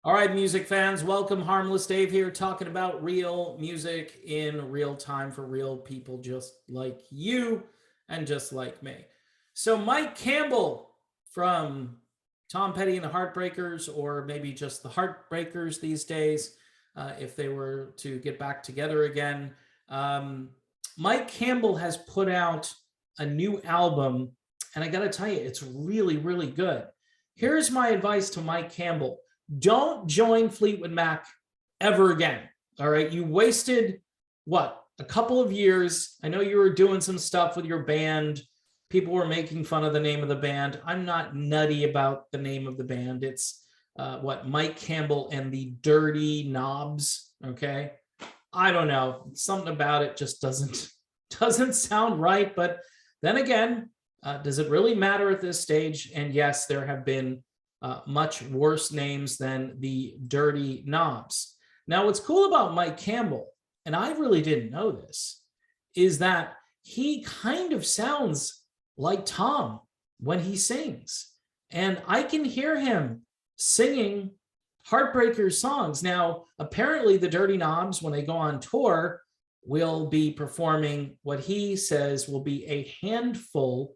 All right, music fans, welcome. Harmless Dave here, talking about real music in real time for real people just like you and just like me. So Mike Campbell from Tom Petty and the Heartbreakers, or maybe just the Heartbreakers these days, if they were to get back together again. Mike Campbell has put out a new album, and I got to tell you, it's really, really good. Here's my advice to Mike Campbell. Don't join Fleetwood Mac ever again. All right. You wasted a couple of years. I know you were doing some stuff with your band. People were making fun of the name of the band. I'm not nutty about the name of the band. It's Mike Campbell and the Dirty Knobs. Okay. I don't know. Something about it just doesn't sound right. But then again, does it really matter at this stage? And yes, there have been much worse names than the Dirty Knobs. Now, what's cool about Mike Campbell, and I really didn't know this, is that he kind of sounds like Tom when he sings. And I can hear him singing Heartbreakers songs. Now, apparently the Dirty Knobs, when they go on tour, will be performing what he says will be a handful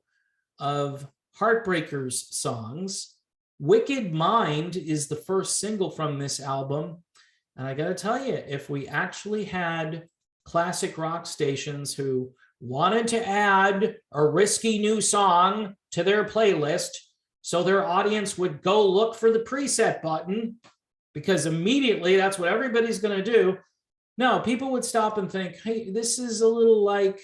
of Heartbreakers songs. Wicked Mind is the first single from this album. And I got to tell you, if we actually had classic rock stations who wanted to add a risky new song to their playlist so their audience would go look for the preset button, because immediately that's what everybody's going to do. No, people would stop and think, hey, this is a little like,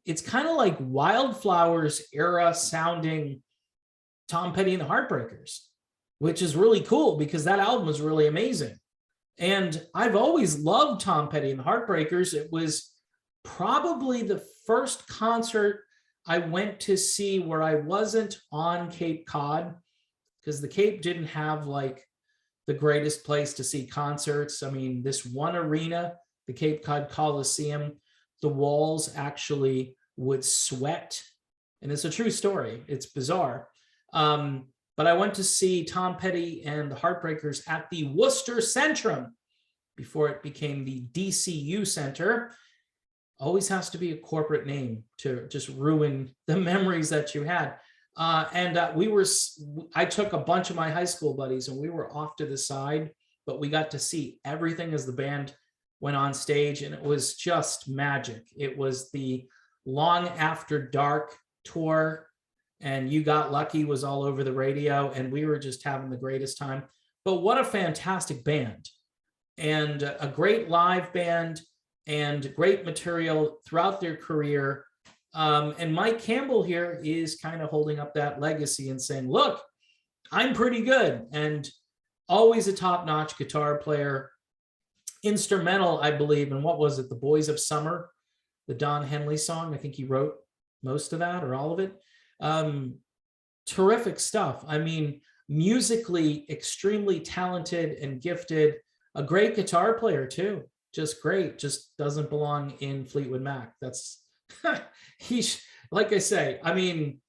it's kind of like Wildflowers era sounding Tom Petty and the Heartbreakers, which is really cool because that album was really amazing. And I've always loved Tom Petty and the Heartbreakers. It was probably the first concert I went to see where I wasn't on Cape Cod, because the Cape didn't have like the greatest place to see concerts. I mean, this one arena, the Cape Cod Coliseum, the walls actually would sweat. And it's a true story. It's bizarre. But I went to see Tom Petty and the Heartbreakers at the Worcester Centrum before it became the DCU Center. Always has to be a corporate name to just ruin the memories that you had. I took a bunch of my high school buddies and we were off to the side, but we got to see everything as the band went on stage, and it was just magic. It was the Long After Dark tour, and You Got Lucky was all over the radio, and we were just having the greatest time. But what a fantastic band, and a great live band, and great material throughout their career. And Mike Campbell here is kind of holding up that legacy and saying, look, I'm pretty good, and always a top-notch guitar player. Instrumental, I believe, and what was it, The Boys of Summer, the Don Henley song. I think he wrote most of that or all of it. Terrific stuff. I mean, musically extremely talented and gifted, a great guitar player too. Just great. Just doesn't belong in Fleetwood Mac. That's he's, like I say, I mean,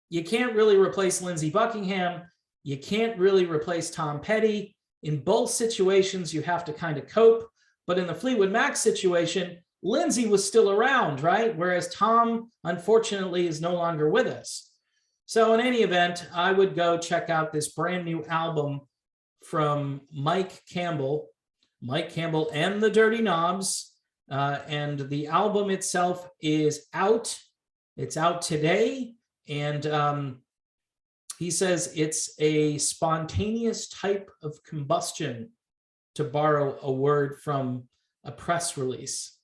you can't really replace Lindsey Buckingham. You can't really replace Tom Petty. In both situations, you have to kind of cope. But in the Fleetwood Mac situation, Lindsey was still around, right? Whereas Tom, unfortunately, is no longer with us. So in any event, I would go check out this brand new album from Mike Campbell and the Dirty Knobs. And the album itself is out. It's out today. And he says it's a spontaneous type of combustion, to borrow a word from a press release.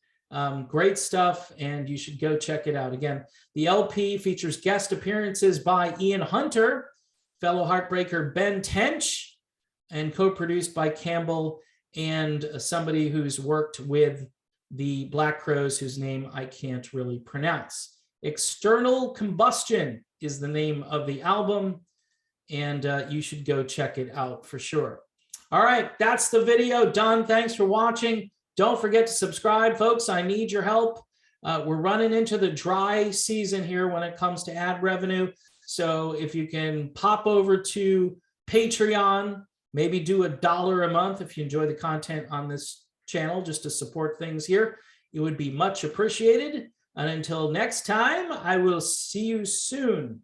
Great stuff, and you should go check it out. Again, the LP features guest appearances by Ian Hunter, fellow Heartbreaker Ben Tench, and co-produced by Campbell and somebody who's worked with the Black Crowes, whose name I can't really pronounce. External Combustion is the name of the album, and you should go check it out for sure. All right, that's the video done. Thanks for watching. Don't forget to subscribe, folks. I need your help. We're running into the dry season here when it comes to ad revenue. So if you can pop over to Patreon, Maybe do $1 a month if you enjoy the content on this channel, just to support things here. It would be much appreciated. And until next time, I will see you soon.